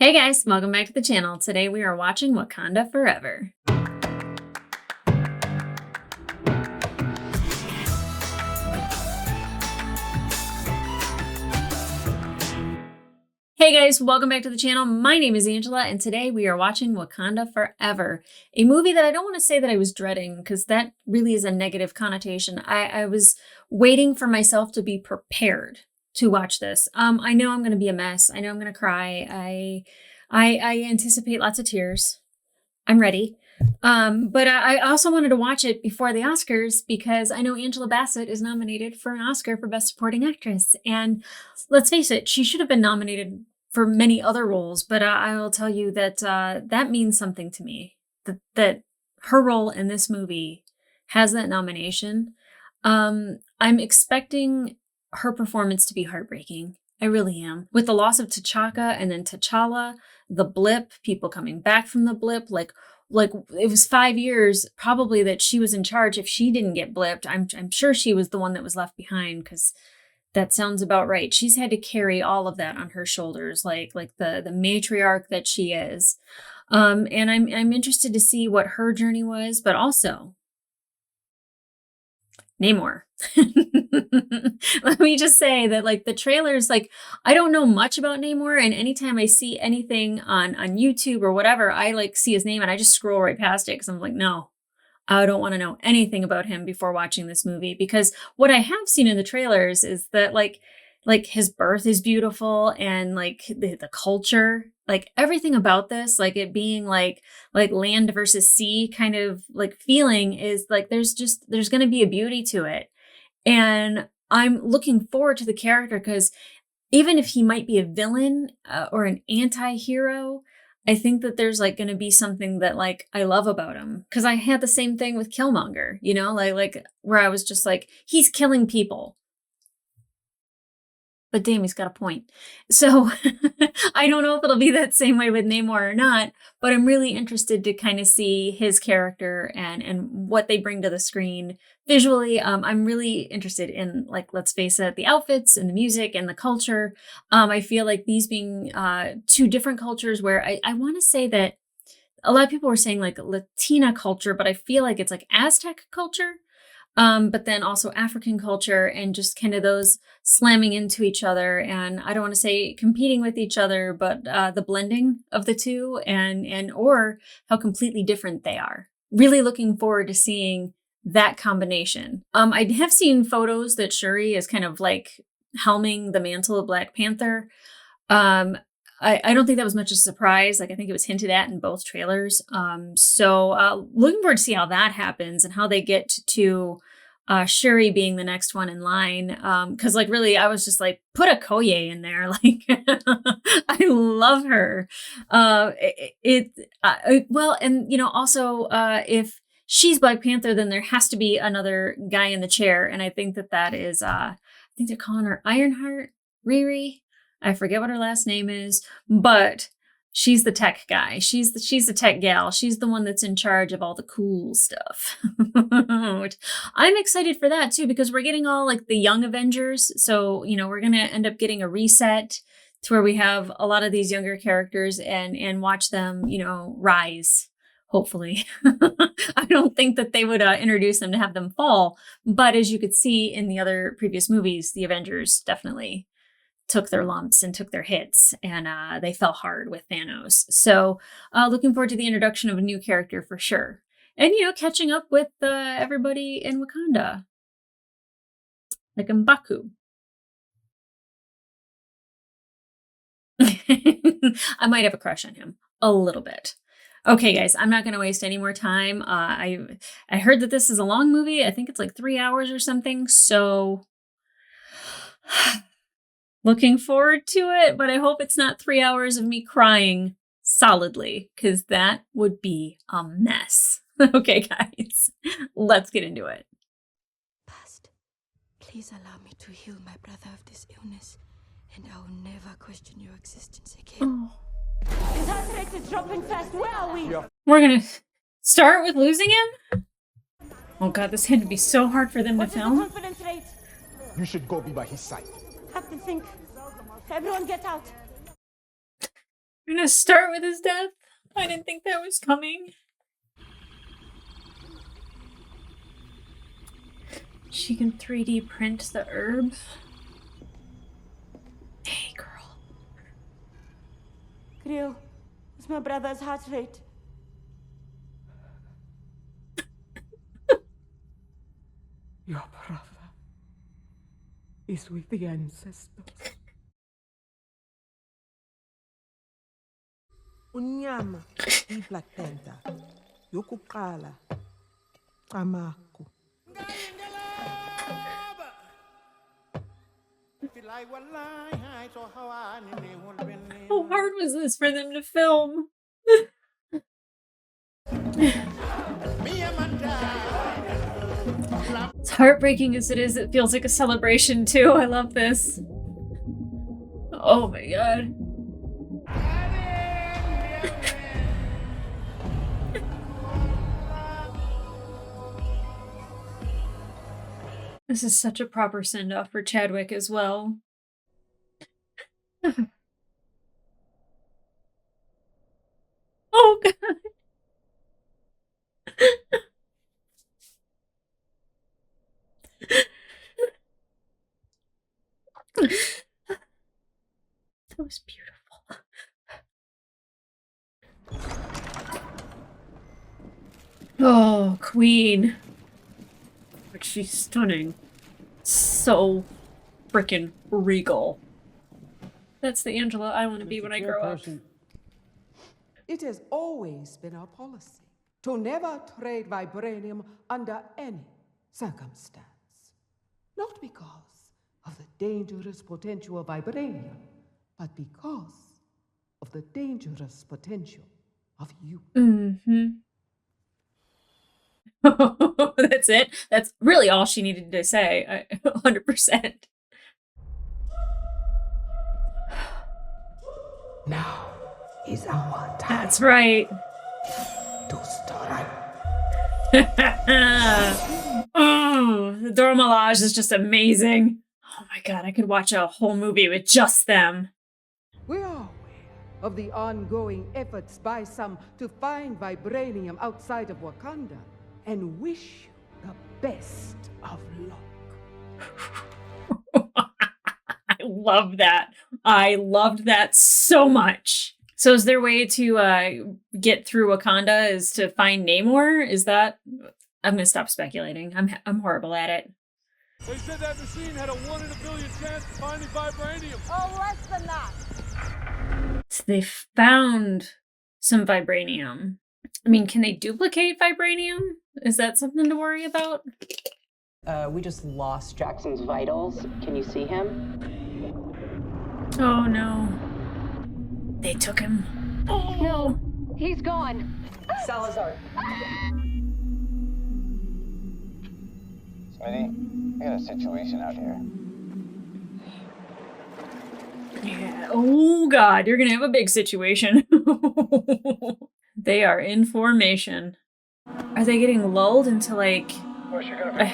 Hey guys, welcome back to the channel. Today we are watching Wakanda Forever. Hey guys, welcome back to the channel. My name is Angela and today we are watching Wakanda Forever, a movie that I don't want to say that I was dreading because that really is a negative connotation. I was waiting for myself to be prepared to watch this. I know I'm going to be a mess. I know I'm going to cry. I anticipate lots of tears. I'm ready. But I also wanted to watch it before the Oscars because I know Angela Bassett is nominated for an Oscar for Best Supporting Actress. And let's face it, she should have been nominated for many other roles, but I will tell you that that means something to me, that her role in this movie has that nomination. I'm expecting her performance to be heartbreaking. I really am. With the loss of T'Chaka and then T'Challa, the blip, people coming back from the blip, like it was 5 years probably that she was in charge. If she didn't get blipped, I'm sure she was the one that was left behind because that sounds about right. She's had to carry all of that on her shoulders, like the matriarch that she is. And I'm interested to see what her journey was, but also Namor. Let me just say that like the trailers, like I don't know much about Namor, and anytime I see anything on YouTube or whatever, I like see his name and I just scroll right past it because I'm like, no, I don't want to know anything about him before watching this movie, because what I have seen in the trailers is that like his birth is beautiful, and like the culture, like everything about this, like it being like land versus sea kind of like feeling is like there's going to be a beauty to it. And I'm looking forward to the character because even if he might be a villain or an anti-hero, I think that there's like going to be something that like I love about him, because I had the same thing with Killmonger, you know, like where I was just like, he's killing people. But damn, he's got a point. So I don't know if it'll be that same way with Namor or not, but I'm really interested to kind of see his character and what they bring to the screen visually. I'm really interested in, like, let's face it, the outfits and the music and the culture. I feel like these being two different cultures where I want to say that a lot of people were saying like Latina culture, but I feel like it's like Aztec culture. But then also African culture, and just kind of those slamming into each other. And I don't want to say competing with each other, but the blending of the two and or how completely different they are. Really looking forward to seeing that combination. I have seen photos that Shuri is kind of like helming the mantle of Black Panther. I don't think that was much of a surprise. Like I think it was hinted at in both trailers. So looking forward to see how that happens and how they get to Shuri being the next one in line. Because like really, I was just like, put Okoye in there. Like I love her. Well, and you know, also if she's Black Panther, then there has to be another guy in the chair, and I think that is I think they're calling her Ironheart, Riri. I forget what her last name is, but she's the tech guy. She's the tech gal. She's the one that's in charge of all the cool stuff. Which I'm excited for that too, because we're getting all like the young Avengers. So, you know, we're going to end up getting a reset to where we have a lot of these younger characters and watch them, you know, rise. Hopefully. I don't think that they would introduce them to have them fall. But as you could see in the other previous movies, the Avengers definitely took their lumps and took their hits, and they fell hard with Thanos. So looking forward to the introduction of a new character for sure. And, you know, catching up with everybody in Wakanda. Like M'Baku. I might have a crush on him. A little bit. Okay, guys, I'm not going to waste any more time. I heard that this is a long movie. I think it's like 3 hours or something. So looking forward to it, but I hope it's not 3 hours of me crying solidly, because that would be a mess. Okay, guys, let's get into it. Past, please allow me to heal my brother of this illness, and I will never question your existence again. His heart rate is dropping fast. Where are we? We're gonna start with losing him? Oh god, this had to be so hard for them What is to the film. confidence rate? You should go be by his side. Have to think. Everyone get out. We're gonna start with his death? I didn't think that was coming. She can 3D print the herb. Hey, girl. Creel, it's my brother's heart rate. Your brother is with the ancestors. Unyama i-Black Panther yokuqala Qamaku. How hard was this for them to film? As heartbreaking as it is, it feels like a celebration too. I love this. Oh my god. This is such a proper send-off for Chadwick as well. Oh god. That was beautiful. Oh, Queen. But she's stunning. So freaking regal. That's the Angela I want to be when I grow up. It has always been our policy to never trade vibranium under any circumstance. Not because of the dangerous potential of vibranium, but because of the dangerous potential of you. Mm-hmm. That's it. That's really all she needed to say. 100%. Now is our time. That's right. To strike. Oh, the Dora Milaje is just amazing. Oh my god, I could watch a whole movie with just them. We are aware of the ongoing efforts by some to find vibranium outside of Wakanda and wish you the best of luck. I love that. I loved that so much. So is there a way to get through Wakanda is to find Namor? Is that... I'm gonna stop speculating. I'm horrible at it. They said that machine had a 1 in a billion chance of finding vibranium. Oh, less than that. So they found some vibranium. I mean, can they duplicate vibranium? Is that something to worry about? We just lost Jackson's vitals. Can you see him? Oh no. They took him. Oh No, he's gone. Salazar. Smitty, we got a situation out here. Yeah. Oh god, you're gonna have a big situation. They are in formation. Are they getting lulled into like a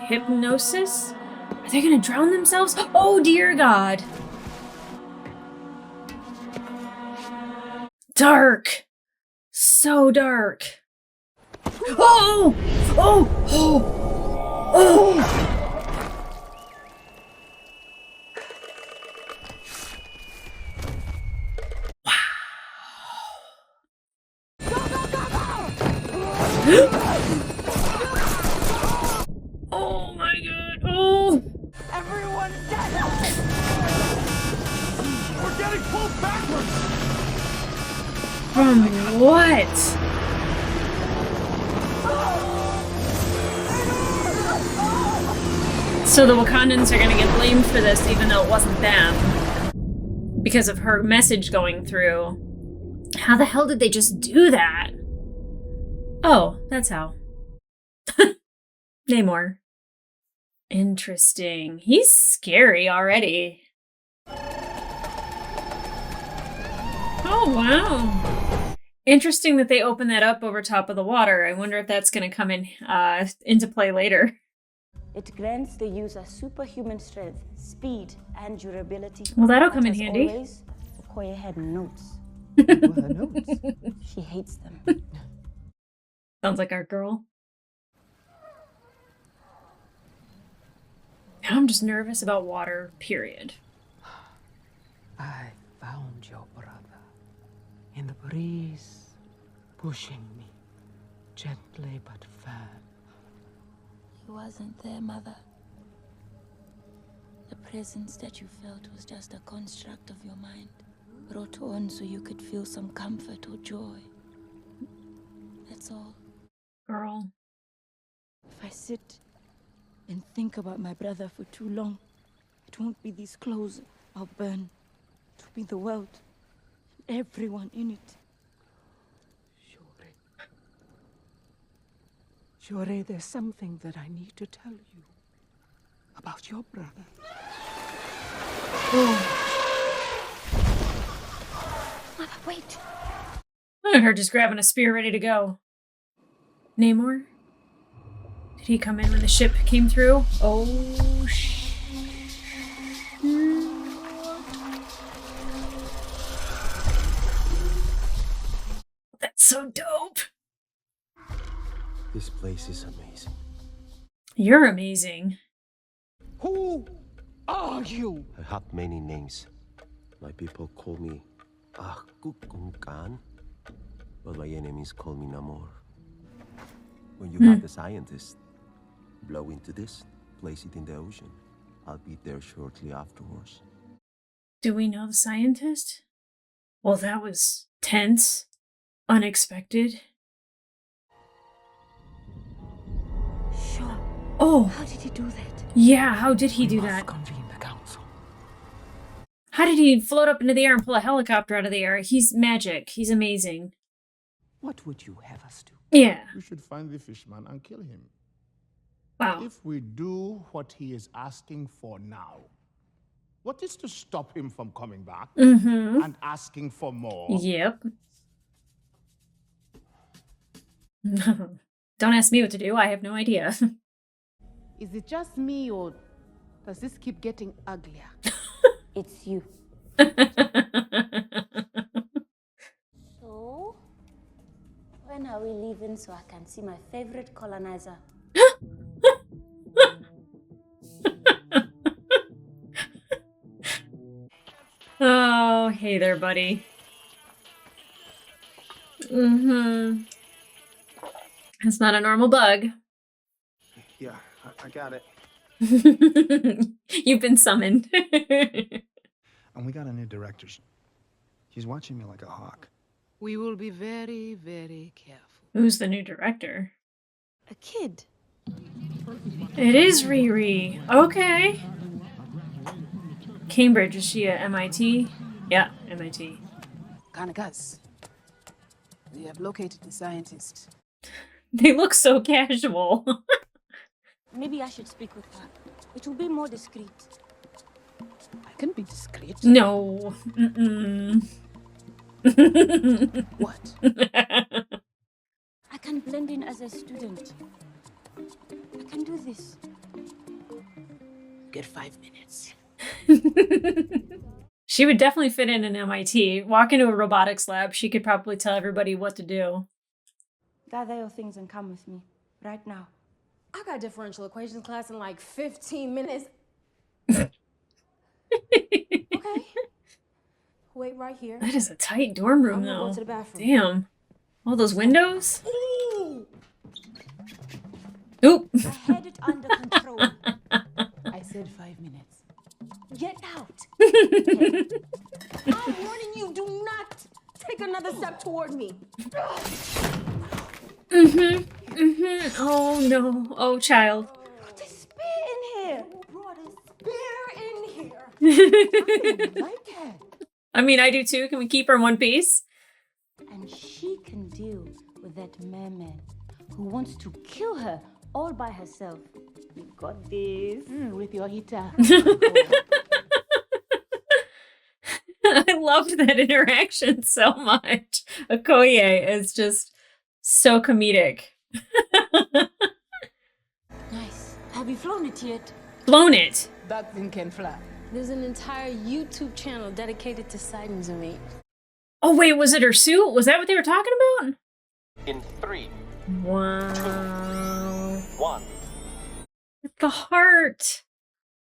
hypnosis? Are they gonna drown themselves? Oh dear god. Dark. So dark. Oh! Oh! Oh! Oh! Oh my god! Oh! Everyone's dead. We're getting pulled backwards. From what? So the Wakandans are gonna get blamed for this even though it wasn't them. Because of her message going through. How the hell did they just do that? Oh, that's how. Namor. Interesting. He's scary already. Oh, wow. Interesting that they open that up over top of the water. I wonder if that's going to come in into play later. It grants the user superhuman strength, speed, and durability. Well, that'll come in But as handy. Always, Okoye had notes. What were her notes? She hates them. Sounds like our girl. Now I'm just nervous about water, period. I found your brother in the breeze, pushing me gently but firm. He wasn't there, Mother. The presence that you felt was just a construct of your mind, brought on so you could feel some comfort or joy. That's all. Girl. If I sit and think about my brother for too long, it won't be these clothes I'll burn. It'll be the world, everyone in it. Shore, there's something that I need to tell you about your brother. Mother, wait! Look at her just grabbing a spear ready to go. Namor? Did he come in when the ship came through? Oh, that's so dope. This place is amazing. You're amazing. Who are you? I have many names. My people call me Khan, but my enemies call me Namor. When you have the scientist, blow into this, place it in the ocean. I'll be there shortly afterwards. Do we know the scientist? Well, that was tense, unexpected. Sure. Oh, How did he do that? yeah, how did he do that? Convene the council. How did he float up into the air and pull a helicopter out of the air? He's magic. He's amazing. What would you have us do? Yeah. We should find the fishman and kill him. Wow. If we do what he is asking for now, what is to stop him from coming back and asking for more? Yep. Don't ask me what to do. I have no idea. Is it just me, or does this keep getting uglier? It's you. So, when are we leaving so I can see my favorite colonizer? Oh, hey there, buddy. It's not a normal bug. Yeah, I got it. You've been summoned. And we got a new director. She's watching me like a hawk. We will be very, very careful. Who's the new director? A kid. It is Riri. Okay. Cambridge, is she at MIT? Yeah, MIT. Kanagas. We have located the scientist. They look so casual. Maybe I should speak with her. It will be more discreet. I can be discreet. No. What? I can blend in as a student. I can do this. Get 5 minutes. She would definitely fit in MIT. Walk into a robotics lab, she could probably tell everybody what to do. Gather your things and come with me. Right now. I got differential equations class in like 15 minutes. Okay. Wait right here. That is a tight dorm room, I'm gonna though. go to the bathroom. Damn. All those windows? Ooh. Oop. I had it under control. I said 5 minutes. Get out. I'm warning you, do not take another step toward me. Oh, no. Oh, child. Put a spear in here. Who brought a spear in here? I like her. I mean, I do too. Can we keep her in one piece? And she can deal with that merman who wants to kill her all by herself. You got this. With your heater. I loved that interaction so much. Okoye is just so comedic. Nice. Have you flown it yet? Blown it. That thing can fly. There's an entire YouTube channel dedicated to sightings of me. Oh, wait, was it her suit? Was that what they were talking about? In 3, Wow. 2, 1. The heart.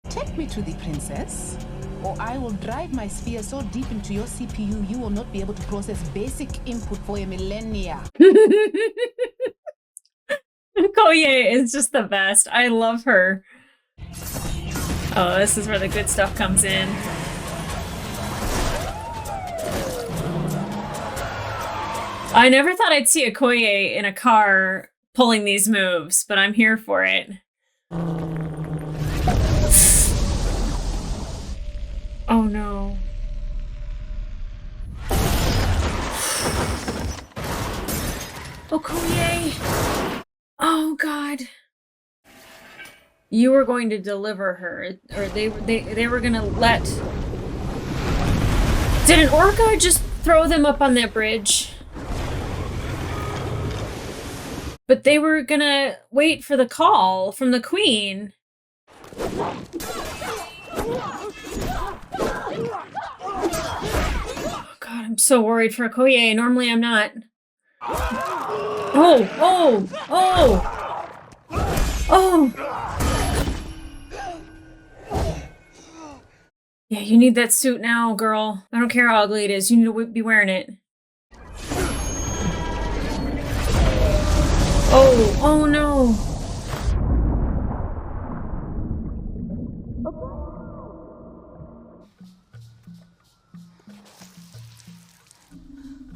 Take me to the princess, or I will drive my spear so deep into your CPU you will not be able to process basic input for a millennia. Koye is just the best. I love her. Oh, this is where the good stuff comes in. I never thought I'd see a Koye in a car pulling these moves, but I'm here for it. Oh no. Oh, Koye! Oh god. You were going to deliver her, or they were gonna let... Did an orca just throw them up on that bridge? But they were gonna wait for the call from the queen. Oh god, I'm so worried for Okoye. Normally I'm not. Oh, oh, oh, oh. Yeah, you need that suit now, girl. I don't care how ugly it is. You need to be wearing it. Oh, oh no.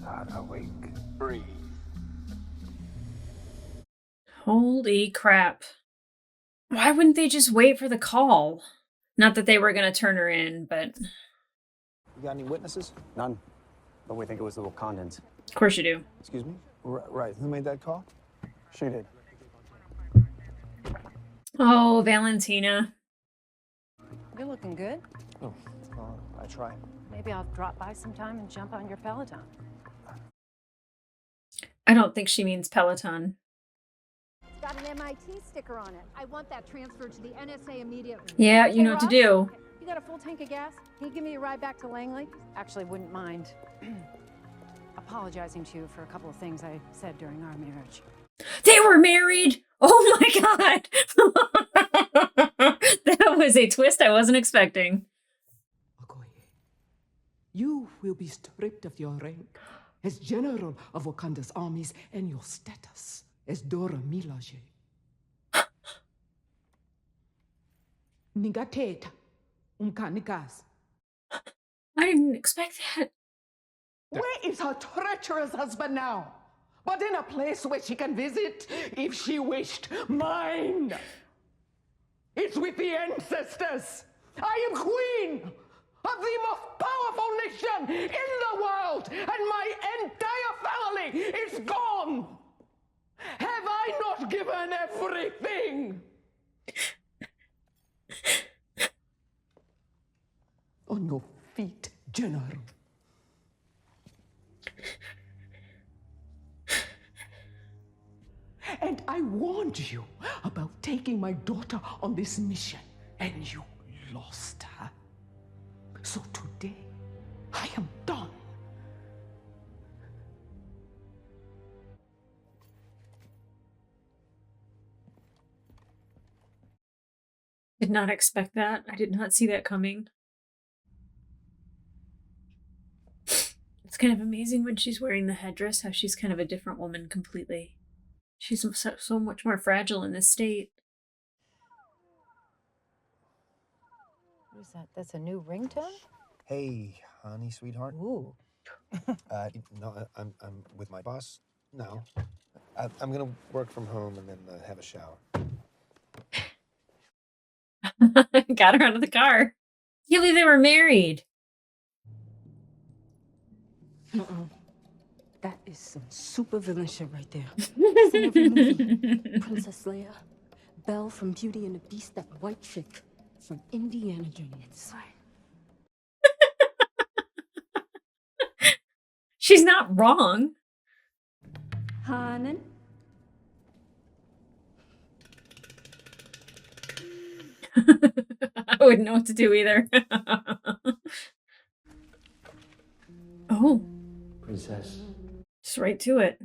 God, awake. Breathe. Holy crap. Why wouldn't they just wait for the call? Not that they were going to turn her in, but... You got any witnesses? None. But we think it was the Wakandans. Of course you do. Excuse me? Right. Who made that call? She did. Oh, Valentina. You're looking good. Oh, I try. Maybe I'll drop by sometime and jump on your Peloton. I don't think she means Peloton. It's got an MIT sticker on it. I want that transferred to the NSA immediately. Yeah, you Hey, know what to Ross? do. You got a full tank of gas? Can you give me a ride back to Langley? Actually, wouldn't mind apologizing to you for a couple of things I said during our marriage. They were married! Oh my god! That was a twist I wasn't expecting. Okoye, you will be stripped of your rank as general of Wakanda's armies and your status as Dora Milaje. Ningateta, umkanikas. I didn't expect that. Where is her treacherous husband now? But in a place where she can visit if she wished. Mine! It's with the ancestors! I am queen of the most powerful nation in the world, and my entire family is gone! Have I not given everything? On your feet, General. And I warned you about taking my daughter on this mission, and you lost her. So today, I am done. Did not expect that. I did not see that coming. It's kind of amazing when she's wearing the headdress, how she's kind of a different woman completely. She's so much more fragile in this state. What is that? That's a new ringtone? Hey, honey, sweetheart. Ooh. No, I'm with my boss now. I'm gonna work from home and then have a shower. Got her out of the car. Can't believe they were married. That is some super villain shit right there. From every movie. Princess Leia, Belle from Beauty and the Beast, that white chick from Indiana Jones. She's not wrong. Hanan? I wouldn't know what to do either. Oh. Princess. Just right to it.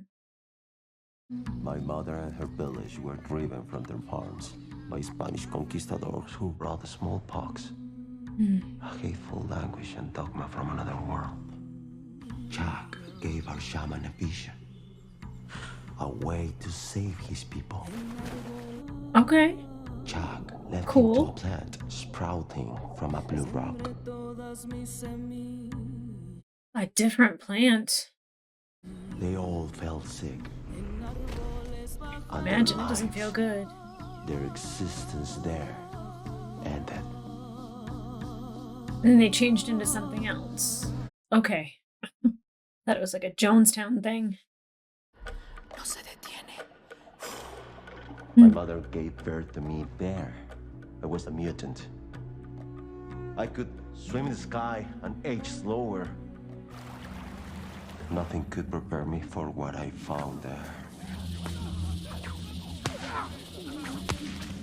My mother and her village were driven from their farms by Spanish conquistadors who brought the smallpox. A hateful language and dogma from another world. Jack gave our shaman a vision. A way to save his people. Okay. Jack led Cool. him to a plant sprouting from a blue rock. A different plant. They all fell sick. And Imagine their it doesn't lives, feel good. Their existence there ended. And then they changed into something else. Okay. Thought it was like a Jonestown thing. My mother gave birth to me there. I was a mutant. I could swim in the sky and age slower. Nothing could prepare me for what I found there.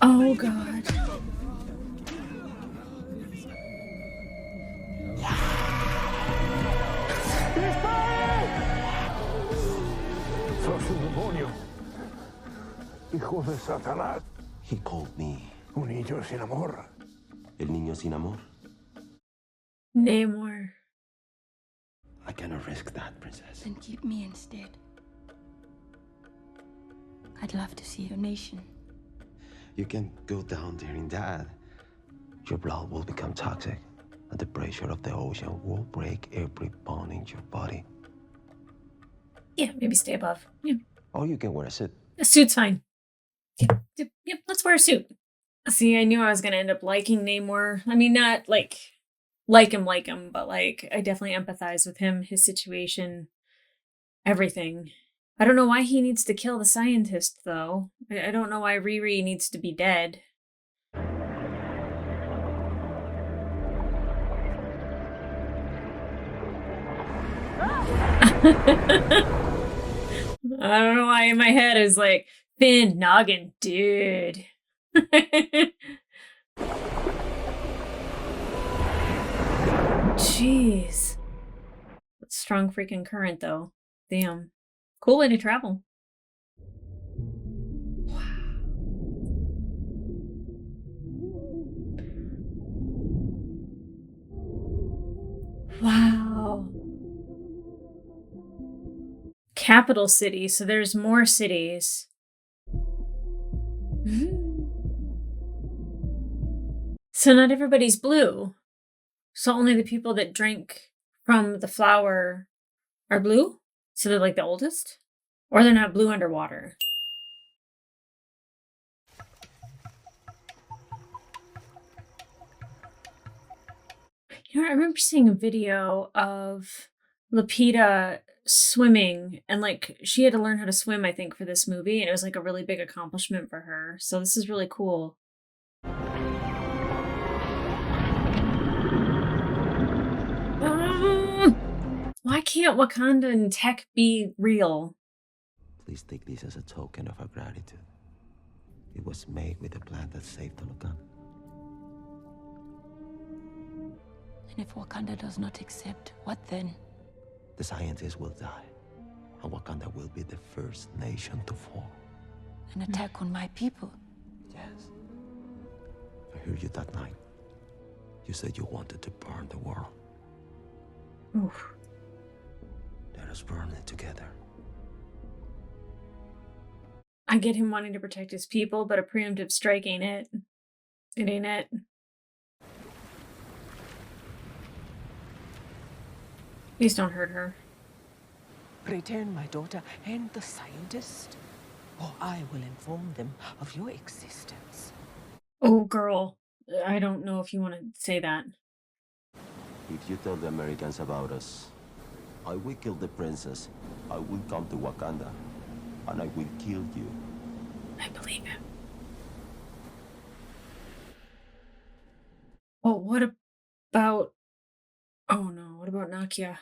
Oh, God. ¡Sos un demonio! ¡Hijo de Satanás! He called me Un niño sin amor. El Niño Sin Amor. Namor. I cannot risk that, Princess. Then keep me instead. I'd love to see your nation. You can go down there in that. Your blood will become toxic, and the pressure of the ocean will break every bone in your body. Yeah, maybe stay above. Yeah. Or you can wear a suit. A suit's fine. Yep, let's wear a suit. See, I knew I was going to end up liking Namor. I mean, not like him, but like, I definitely empathize with him, his situation, everything. I don't know why he needs to kill the scientist, though. I don't know why Riri needs to be dead. I don't know why in my head is like, Finn, Noggin, dude. Jeez. Strong freaking current, though. Damn. Cool way to travel. Wow. Capital city, so there's more cities. So not everybody's blue. So only the people that drink from the flower are blue? So they're like the oldest? Or they're not blue underwater? You know, I remember seeing a video of Lupita swimming, and like she had to learn how to swim, I think, for this movie, and it was like a really big accomplishment for her. So this is really cool. Why can't Wakanda and tech be real? Please take this as a token of our gratitude. It was made with a plan that saved Toluca. And if Wakanda does not accept, what then? The scientists will die, and Wakanda will be the first nation to fall. An attack on my people? Yes. I heard you that night. You said you wanted to burn the world. Oof. Let us burn it together. I get him wanting to protect his people, but a preemptive strike ain't it. It ain't it. Please don't hurt her. Return my daughter and the scientist, or I will inform them of your existence. Oh, girl. I don't know if you want to say that. If you tell the Americans about us, I will kill the princess. I will come to Wakanda, and I will kill you. I believe him. Oh, what about... Oh no, what about Nakia?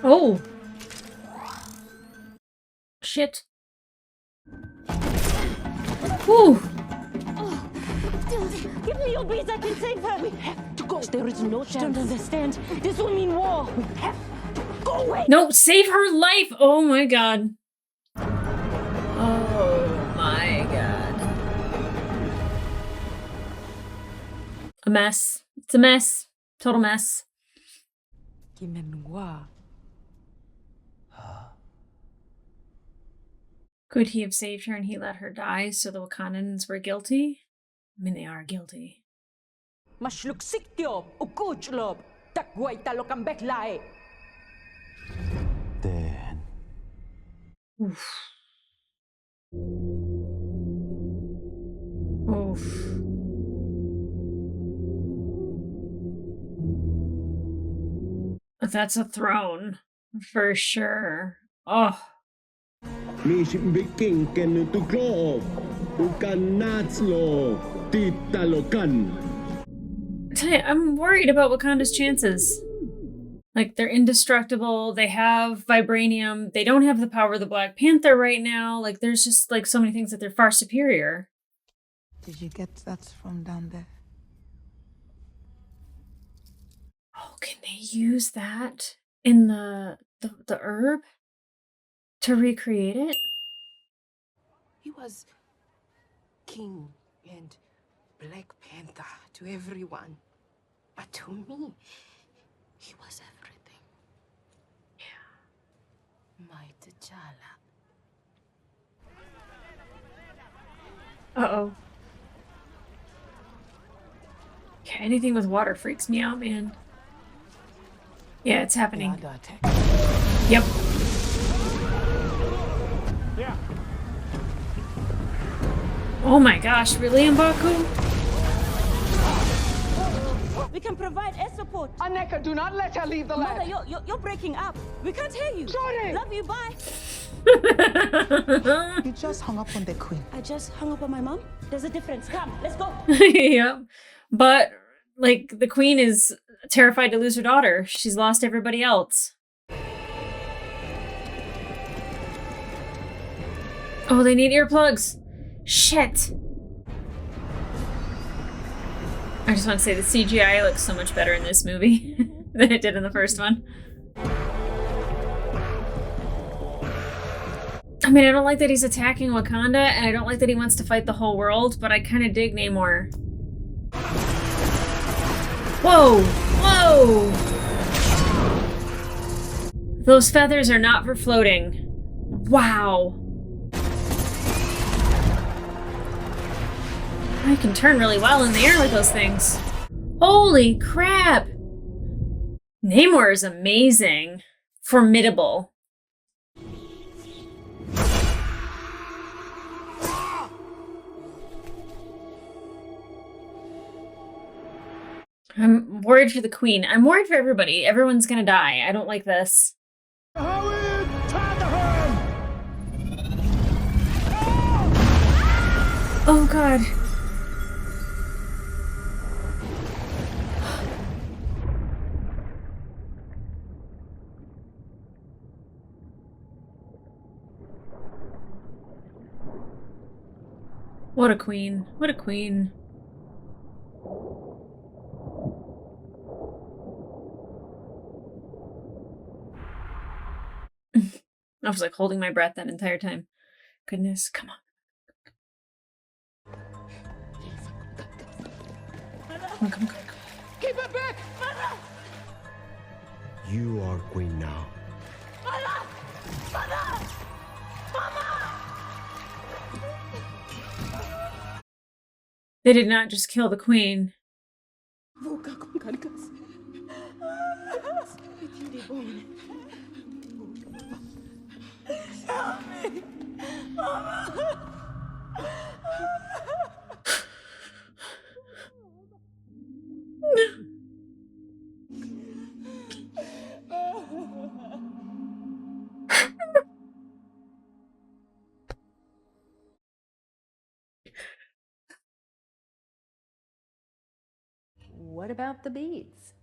Oh! Whew. Give me your beads, I can save her. We have to go. There is no chance. You don't understand. This will mean war. We have to go away. No, save her life. Oh my god. Oh my god. A mess. It's a mess. Total mess. Could he have saved her and he let her die so the Wakandans were guilty? I mean, they are guilty. Then. Oof. Oof. That's a throne. For sure. Oh. I'm worried about Wakanda's chances. Like, they're indestructible, they have vibranium, they don't have the power of the Black Panther right now. Like, there's just, like, so many things that they're far superior. Did you get that from down there? Oh, can they use that in the herb to recreate it? He was king and Black Panther to everyone. But to me, he was everything. Yeah. My T'Challa. Uh-oh. Yeah, anything with water freaks me out, man. Yeah, it's happening. Yep. Yeah. Oh my gosh, really, M'Baku? We can provide air support. Aneka, do not let her leave the Mother, land. you're breaking up. We can't hear you. Sorry. Love you, bye. You just hung up on the queen. I just hung up on my mom. There's a difference. Come, let's go. Yep. But, like, the queen is terrified to lose her daughter. She's lost everybody else. Oh, they need earplugs. Shit. I just want to say the CGI looks so much better in this movie than it did in the first one. I mean, I don't like that he's attacking Wakanda, and I don't like that he wants to fight the whole world, but I kind of dig Namor. Whoa! Whoa! Those feathers are not for floating. Wow. I can turn really well in the air with those things. Holy crap! Namor is amazing. Formidable. I'm worried for the queen. I'm worried for everybody. Everyone's gonna die. I don't like this. Oh god. What a queen. What a queen. I was like holding my breath that entire time. Goodness, come on. Come on, come on, come on. Keep it back! You are queen now. Mother! Mother! Mama! They did not just kill the queen. Help me! Mama! What about the beads?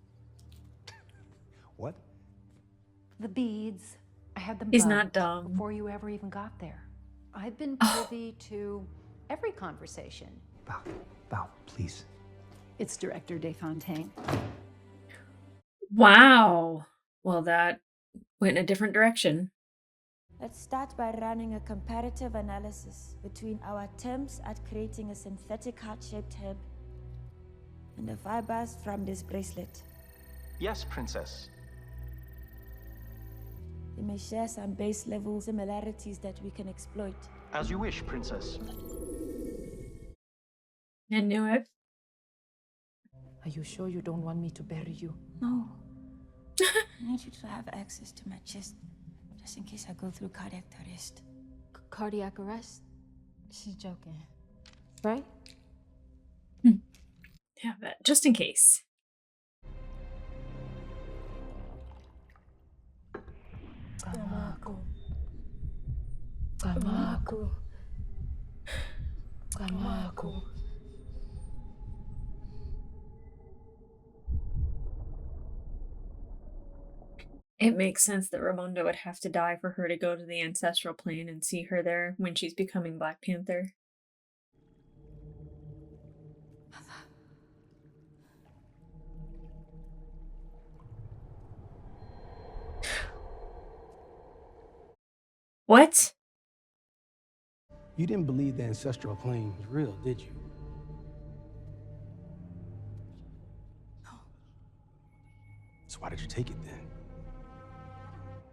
What? The beads. I had them He's bugged not dumb. before you ever even got there. I've been privy to every conversation. Val, please. It's Director Desfontaine. Wow. Well, that went in a different direction. Let's start by running a comparative analysis between our attempts at creating a synthetic heart-shaped herb and the fibers from this bracelet. Yes, Princess. They may share some base-level similarities that we can exploit. As you wish, Princess. I knew it. Are you sure you don't want me to bury you? No. I need you to have access to my chest, just in case I go through cardiac arrest. Cardiac arrest? She's joking. Right? Yeah, but just in case. Kamaku. Kamaku. Kamaku. It makes sense that Ramonda would have to die for her to go to the ancestral plane and see her there when she's becoming Black Panther. What? You didn't believe the ancestral plane was real, did you? No. So why did you take it then?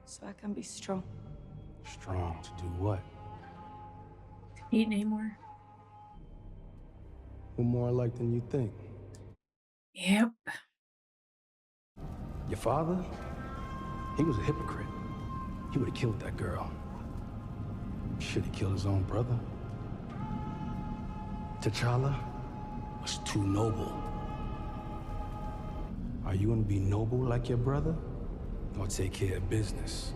So I can be strong. Strong to do what? Eat Namor. We're more alike than you think. Yep. Your father? He was a hypocrite. He would have killed that girl. Should he kill his own brother? T'Challa was too noble. Are you gonna be noble like your brother? Or take care of business?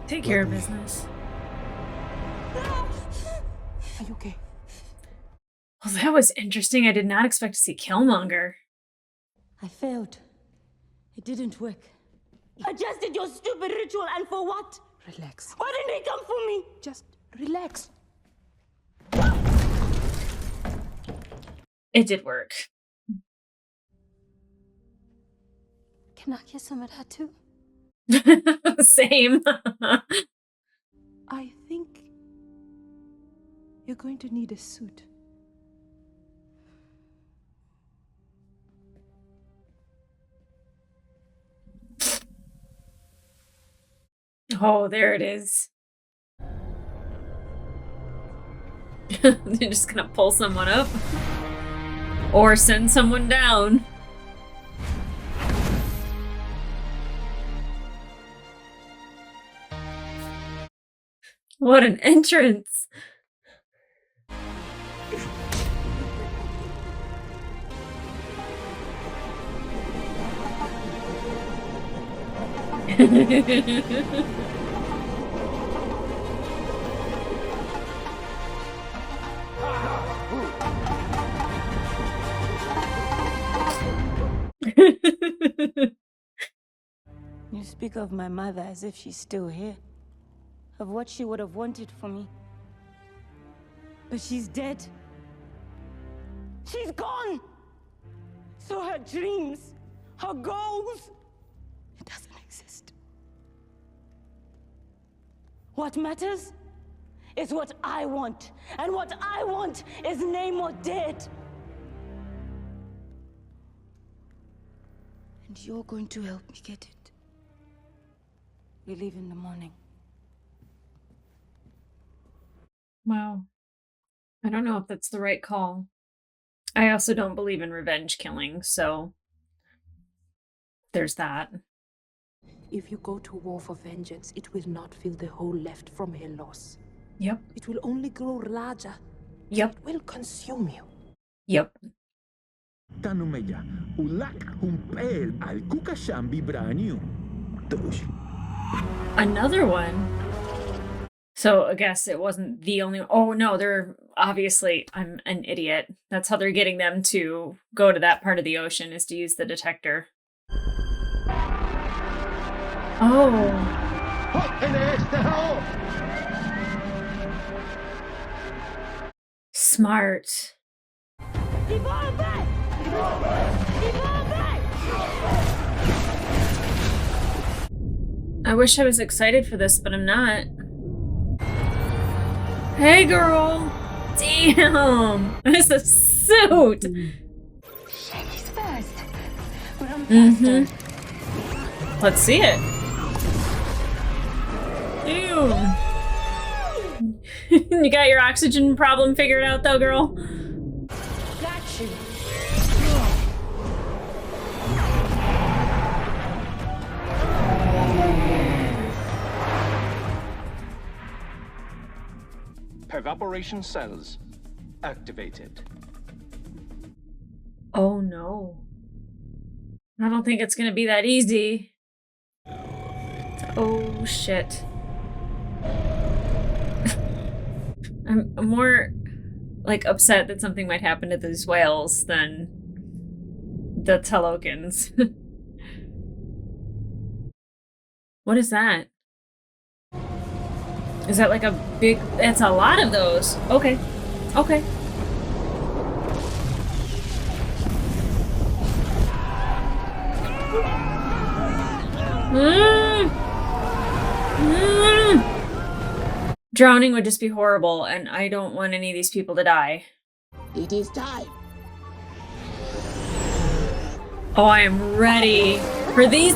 Take care of business. Are you okay? Well, that was interesting. I did not expect to see Killmonger. I failed. It didn't work. I just did your stupid ritual, and for what? Relax. Why didn't he come for me? Just relax. It did work. Can I get some of that too? Same. I think you're going to need a suit. Oh, there it is. They're just gonna pull someone up or send someone down. What an entrance. You speak of my mother as if she's still here. Of what she would have wanted for me. But she's dead. She's gone! So her dreams, her goals, it doesn't exist. What matters is what I want. And what I want is Namor dead. And you're going to help me get it. We leave in the morning. Wow. I don't know if that's the right call. I also don't believe in revenge killing, so there's that. If you go to war for vengeance, it will not fill the hole left from her loss. Yep. It will only grow larger. Yep. It will consume you. Yep. Tanumeya, ulak humpel al kukasham vibranium. Another one. So I guess it wasn't the only. Oh no, they're obviously. I'm an idiot. That's how they're getting them to go to that part of the ocean, is to use the detector. Oh. Smart. I wish I was excited for this, but I'm not. Hey, girl! Damn! It's a suit! Shaky's fast. But I'm Mm-hmm. Let's see it. Ew. You got your oxygen problem figured out, though, girl? Got you. Evaporation cells activated. Oh no. I don't think it's gonna be that easy. Oh shit. I'm more like upset that something might happen to these whales than the Telokans. What is that? Is that like a big... It's a lot of those. Okay. Okay. Drowning would just be horrible, and I don't want any of these people to die. It is time. Oh, I am ready for these...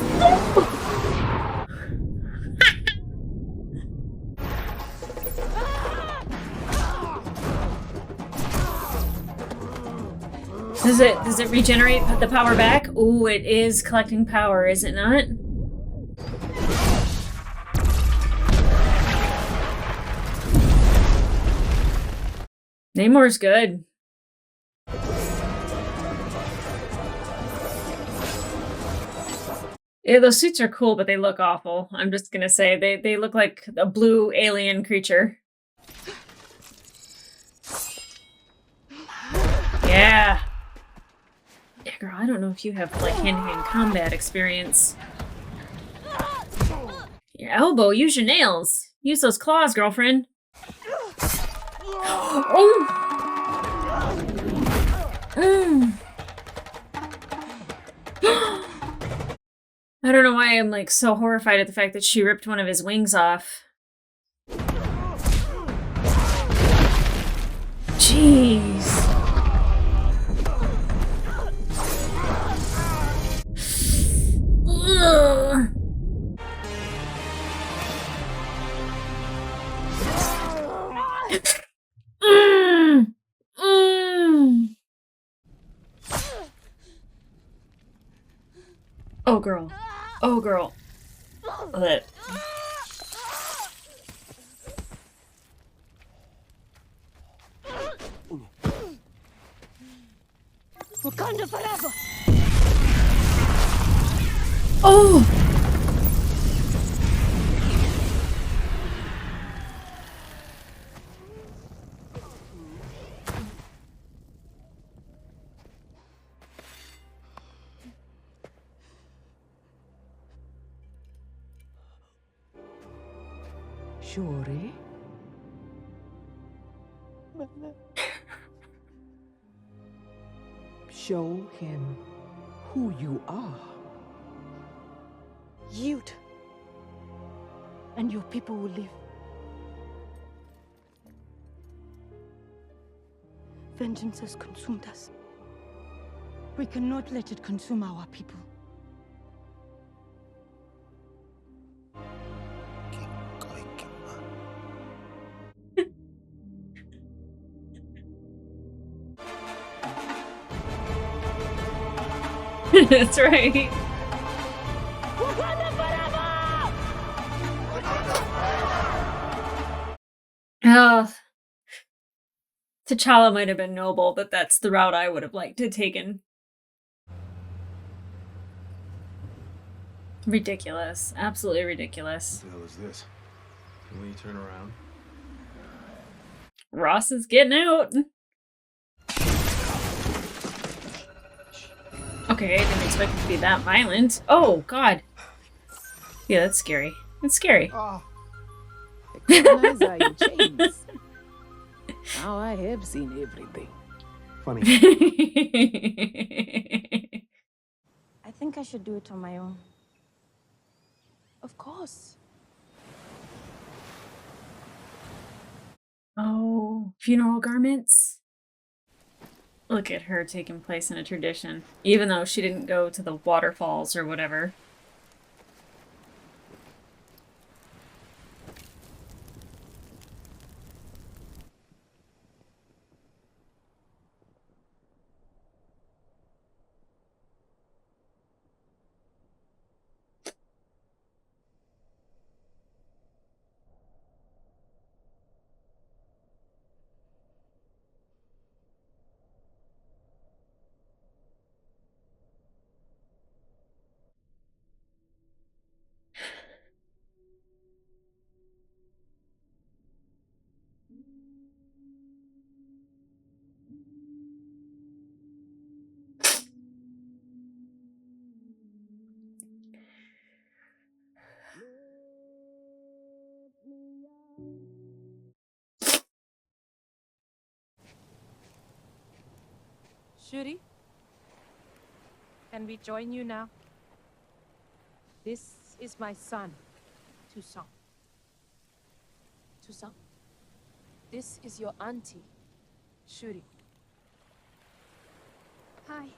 Does it regenerate the power back? Ooh, it is collecting power, is it not? Namor's good. Yeah, those suits are cool, but they look awful. I'm just gonna say they look like a blue alien creature. Yeah. Yeah, girl, I don't know if you have like hand-to-hand combat experience. Your elbow, use your nails. Use those claws, girlfriend. Oh. I don't know why I'm like so horrified at the fact that she ripped one of his wings off. Jeez. Ugh. Oh girl. Oh girl. Ugh. Wakanda forever. Oh. Shuri? Show him who you are. You'd and your people will live. Vengeance has consumed us. We cannot let it consume our people. That's right. Oh, T'Challa might have been noble, but that's the route I would have liked to have taken. Ridiculous. Absolutely ridiculous. What the hell is this? Can we turn around? Ross is getting out. Okay, I didn't expect it to be that violent. Oh, God. Yeah, that's scary. It's scary. Equalizer, you chains. Now I have seen everything. Funny. I think I should do it on my own. Of course. Oh, funeral garments. Look at her taking place in a tradition, even though she didn't go to the waterfalls or whatever. Shuri, can we join you now? This is my son, Toussaint. Toussaint, this is your auntie, Shuri. Hi.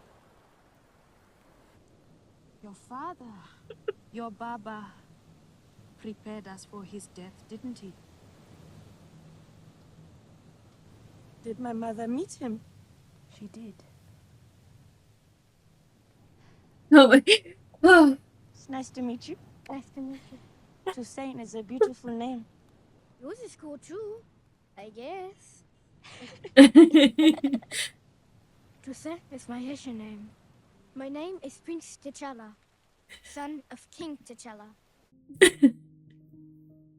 Your father, your Baba, prepared us for his death, didn't he? Did my mother meet him? She did. Oh my. Oh. It's nice to meet you. Nice to meet you. Toussaint is a beautiful name. Yours is cool too, I guess. Toussaint is my Haitian name. My name is Prince T'Challa, son of King T'Challa.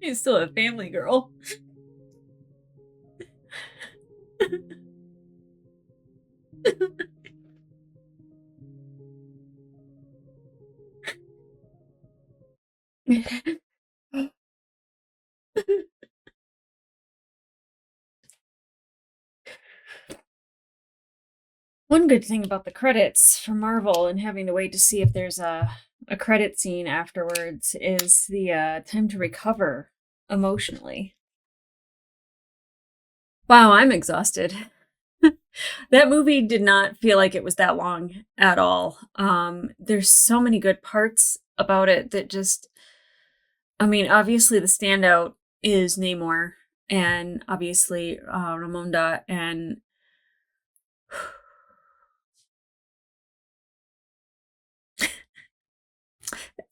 She's still a family girl. One good thing about the credits for Marvel and having to wait to see if there's a credit scene afterwards is the time to recover emotionally. Wow, I'm exhausted. That movie did not feel like it was that long at all. There's so many good parts about it that just, I mean, obviously the standout is Namor and obviously Ramonda and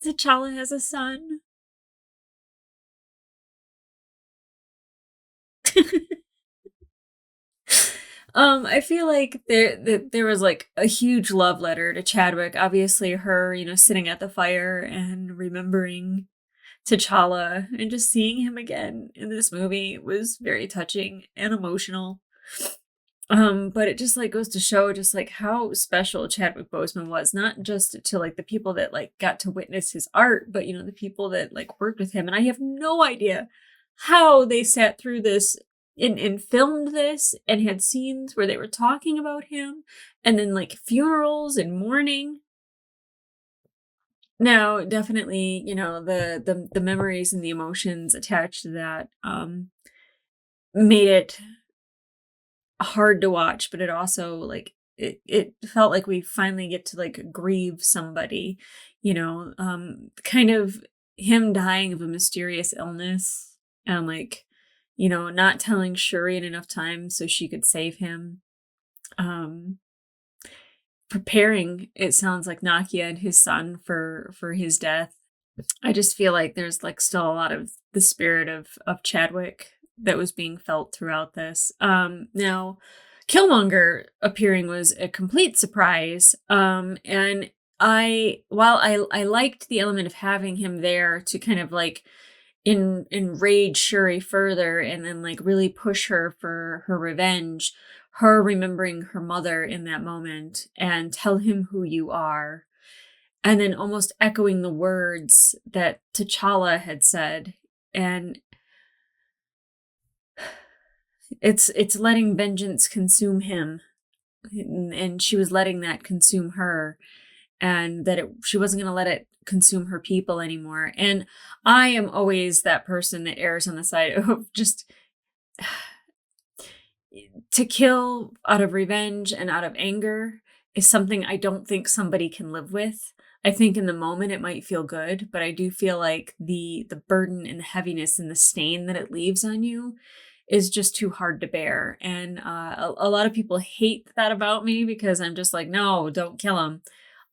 T'Challa has a son. I feel like there was like a huge love letter to Chadwick. Obviously, her, sitting at the fire and remembering T'Challa and just seeing him again in this movie was very touching and emotional. But it just like goes to show just like how special Chadwick Boseman was, not just to like the people that like got to witness his art, but the people that like worked with him. And I have no idea how they sat through this and filmed this and had scenes where they were talking about him and then like funerals and mourning. Now, definitely, the memories and the emotions attached to that made it hard to watch, but it also like it felt like we finally get to like grieve somebody, kind of him dying of a mysterious illness and like, not telling Shuri in enough time so she could save him. Preparing, it sounds like Nakia and his son for his death. I just feel like there's like still a lot of the spirit of Chadwick that was being felt throughout this. Now Killmonger appearing was a complete surprise. And while I liked the element of having him there to kind of like enrage Shuri further and then like really push her for her revenge, her remembering her mother in that moment and tell him who you are. And then almost echoing the words that T'Challa had said. And it's letting vengeance consume him, and she was letting that consume her, and that she wasn't going to let it consume her people anymore. And I am always that person that errs on the side of just to kill out of revenge and out of anger is something I don't think somebody can live with. I think in the moment it might feel good, but I do feel like the burden and the heaviness and the stain that it leaves on you is just too hard to bear. And a lot of people hate that about me because I'm just like, no, don't kill him.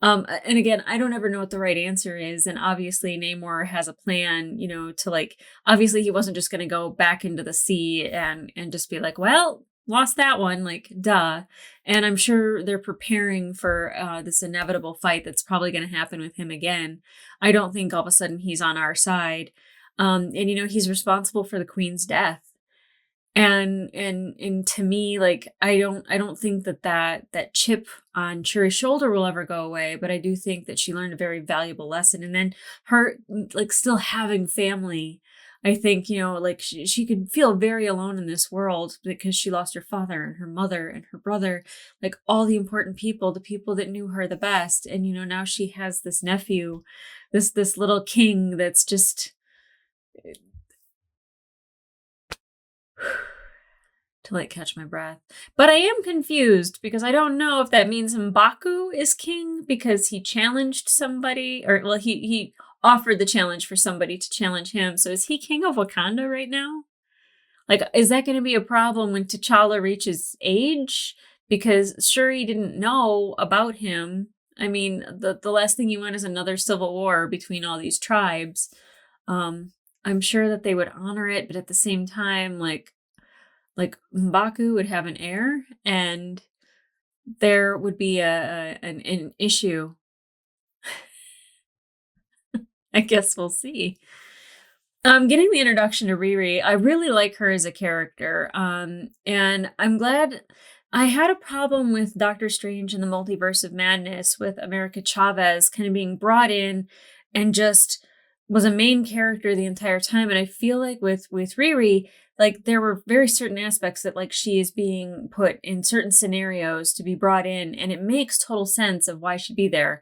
And again, I don't ever know what the right answer is. And obviously Namor has a plan, to like, obviously he wasn't just going to go back into the sea and just be like, well, lost that one, like, duh. And I'm sure they're preparing for this inevitable fight that's probably going to happen with him again. I don't think all of a sudden he's on our side. And he's responsible for the Queen's death. And to me, like, I don't think that chip on Shuri's shoulder will ever go away, but I do think that she learned a very valuable lesson. And then her, like, still having family, I think, like she could feel very alone in this world because she lost her father and her mother and her brother, like all the important people, the people that knew her the best. And, now she has this nephew, this little king that's just to like catch my breath. But I am confused because I don't know if that means M'Baku is king because he challenged somebody, or well, he offered the challenge for somebody to challenge him. So is he king of Wakanda right now? Like, is that going to be a problem when T'Challa reaches age? Because Shuri didn't know about him. I mean, the last thing you want is another civil war between all these tribes. I'm sure that they would honor it, but at the same time, like M'Baku would have an heir, and there would be an issue. I guess we'll see. Getting the introduction to Riri, I really like her as a character, and I'm glad. I had a problem with Doctor Strange and the Multiverse of Madness with America Chavez kind of being brought in and just was a main character the entire time. And I feel like with Riri, like there were very certain aspects that like she is being put in certain scenarios to be brought in, and it makes total sense of why she'd be there.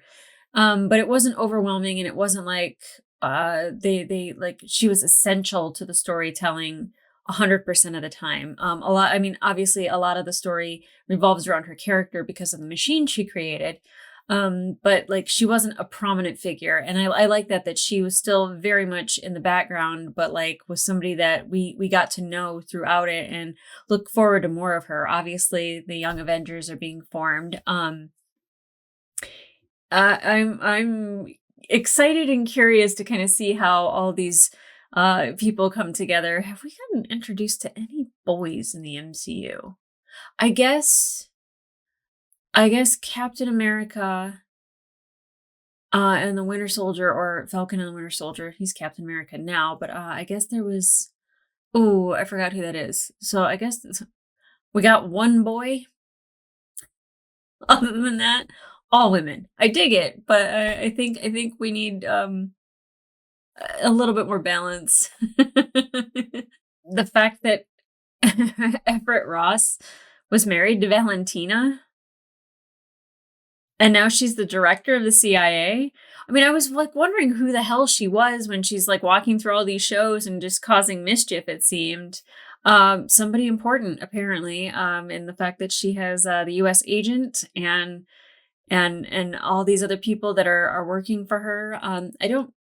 But it wasn't overwhelming, and it wasn't like they like she was essential to the storytelling 100% of the time. I mean, obviously a lot of the story revolves around her character because of the machine she created. But like she wasn't a prominent figure, and I like that she was still very much in the background, but like was somebody that we got to know throughout it and look forward to more of her. Obviously, the Young Avengers are being formed. I'm excited and curious to kind of see how all these people come together. Have we gotten introduced to any boys in the MCU? I guess Captain America and the Winter Soldier, or Falcon and the Winter Soldier. He's Captain America now, but I guess there was... Oh, I forgot who that is. So I guess we got one boy. Other than that, all women. I dig it, but I think we need a little bit more balance. The fact that Everett Ross was married to Valentina, and now she's the director of the CIA. I mean, I was like wondering who the hell she was when she's like walking through all these shows and just causing mischief, it seemed. Somebody important, apparently. And the fact that she has the US agent and all these other people that are working for her. I don't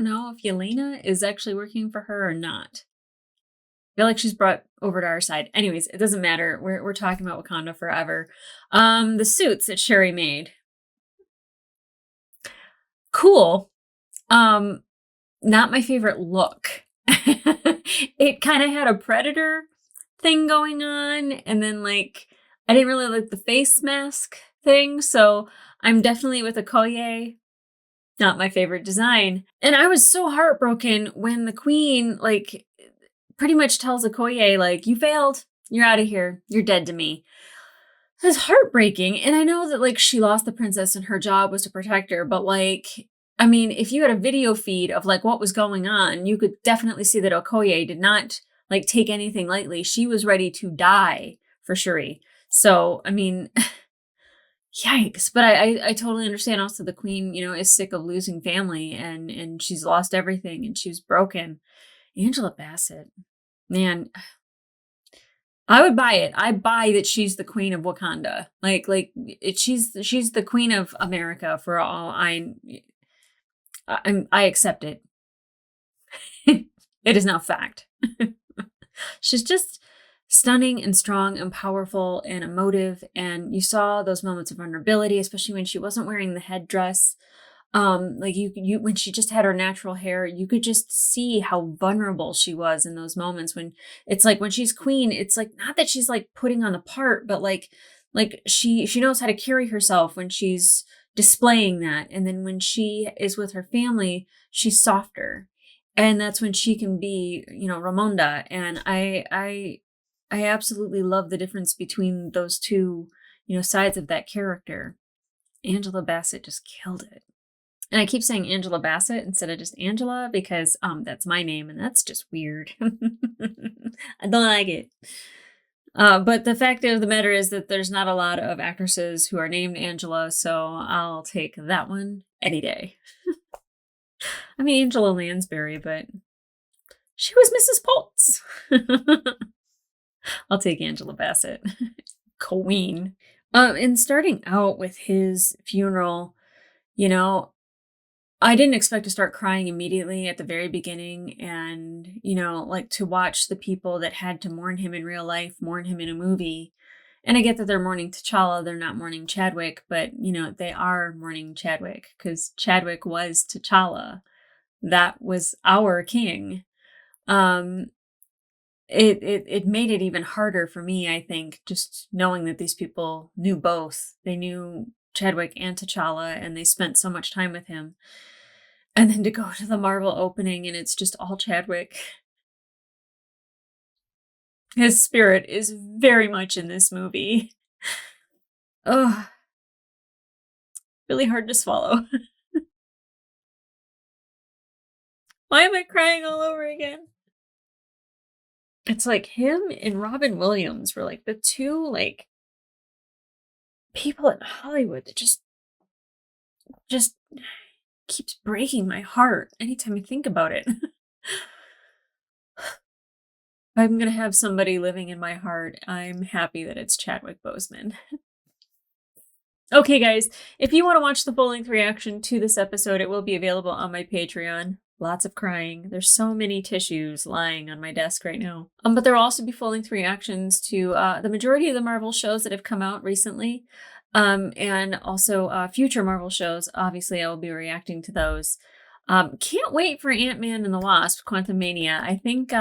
know if Yelena is actually working for her or not. I feel like she's brought over to our side. Anyways, it doesn't matter. We're talking about Wakanda forever. The suits that Shuri made. Cool. Not my favorite look. It kind of had a Predator thing going on, and then like I didn't really like the face mask thing, so I'm definitely with Okoye. Not my favorite design. And I was so heartbroken when the Queen like pretty much tells Okoye, like, you failed. You're out of here. You're dead to me. It's heartbreaking. And I know that like she lost the princess and her job was to protect her, but like I mean, if you had a video feed of like what was going on, you could definitely see that Okoye did not like take anything lightly. She was ready to die for Shuri. So, I mean, yikes. But I totally understand also the queen, you know, is sick of losing family and she's lost everything and she's broken. Angela Bassett, man, I would buy it. I buy that she's the queen of Wakanda. She's the queen of America for all I accept it. It is now fact. She's just stunning and strong and powerful and emotive. And you saw those moments of vulnerability, especially when she wasn't wearing the headdress. Like you when she just had her natural hair, you could just see how vulnerable she was in those moments when it's like when she's queen, it's like not that she's like putting on the part, but like she knows how to carry herself when she's displaying that. And then when she is with her family, she's softer. And that's when she can be, you know, Ramonda. And I absolutely love the difference between those two, you know, sides of that character. Angela Bassett just killed it. And I keep saying Angela Bassett instead of just Angela because that's my name and that's just weird. I don't like it. But the fact of the matter is that there's not a lot of actresses who are named Angela, so I'll take that one any day. I mean, Angela Lansbury, but she was Mrs. Potts. I'll take Angela Bassett. Queen. And starting out with his funeral, you know, I didn't expect to start crying immediately at the very beginning and, you know, like to watch the people that had to mourn him in real life, mourn him in a movie. And I get that they're mourning T'Challa, they're not mourning Chadwick, but, you know, they are mourning Chadwick because Chadwick was T'Challa. That was our king. It made it even harder for me, I think, just knowing that these people knew both. They knew Chadwick and T'Challa, and they spent so much time with him. And then to go to the Marvel opening, and it's just all Chadwick. His spirit is very much in this movie. Ugh. Really hard to swallow. Why am I crying all over again? It's like him and Robin Williams were like the two like people in Hollywood that just keeps breaking my heart anytime I think about it. I'm gonna have somebody living in my heart. I'm happy that it's Chadwick Boseman. Okay, guys, if you want to watch the full-length reaction to this episode, it will be available on my Patreon. Lots of crying. There's so many tissues lying on my desk right now. But there will also be full-length reactions to the majority of the Marvel shows that have come out recently. And also future Marvel shows. Obviously, I will be reacting to those. Can't wait for Ant-Man and the Wasp: Quantumania. I think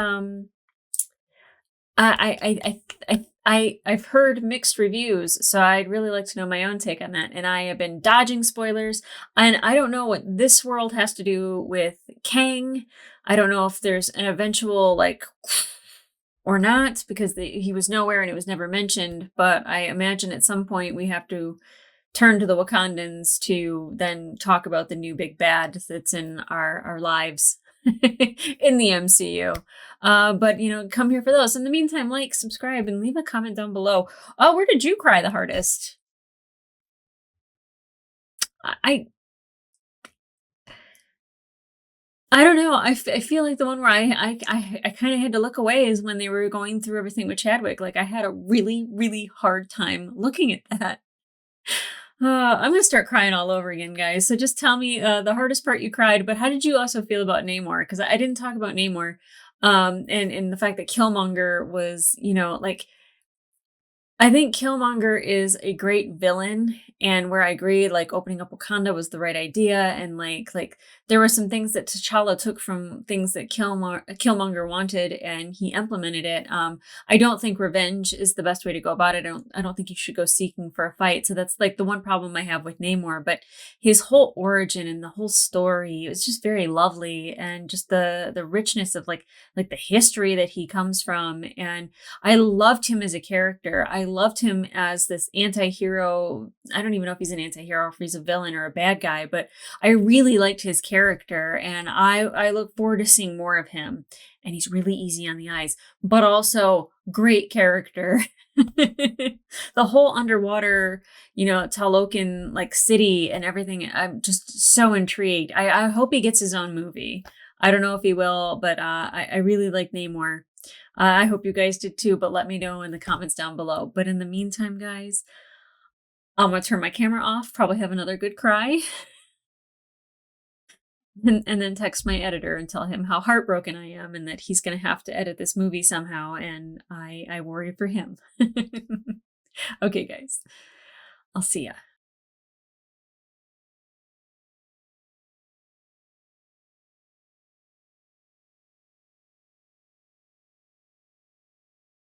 I've heard mixed reviews, so I'd really like to know my own take on that. And I have been dodging spoilers, and I don't know what this world has to do with Kang. I don't know if there's an eventual like or not, because he was nowhere and it was never mentioned. But I imagine at some point we have to turn to the Wakandans to then talk about the new big bad that's in our lives in the MCU. But, you know, come here for those. In the meantime, like, subscribe, and leave a comment down below. Oh, where did you cry the hardest? I don't know. I feel like the one where I kind of had to look away is when they were going through everything with Chadwick. Like, I had a really, really hard time looking at that. I'm going to start crying all over again, guys. So just tell me the hardest part you cried, but how did you also feel about Namor? Because I didn't talk about Namor. And the fact that Killmonger was, you know, like, I think Killmonger is a great villain, and where I agree, like, opening up Wakanda was the right idea, and like there were some things that T'Challa took from things that Killmonger wanted, and he implemented it. I don't think revenge is the best way to go about it. I don't think you should go seeking for a fight. So that's like the one problem I have with Namor. But his whole origin and the whole story, it was just very lovely, and just the richness of like the history that he comes from, and I loved him as a character. I loved him as this anti-hero. I don't even know if he's an anti-hero, if he's a villain or a bad guy, but I really liked his character, and I look forward to seeing more of him. And he's really easy on the eyes, but also great character. The whole underwater, Talokan like city and everything. I'm just so intrigued. I hope he gets his own movie. I don't know if he will, but I really like Namor. I hope you guys did too, but let me know in the comments down below. But in the meantime, guys, I'm going to turn my camera off, probably have another good cry, and then text my editor and tell him how heartbroken I am and that he's going to have to edit this movie somehow, and I worry for him. Okay, guys, I'll see ya.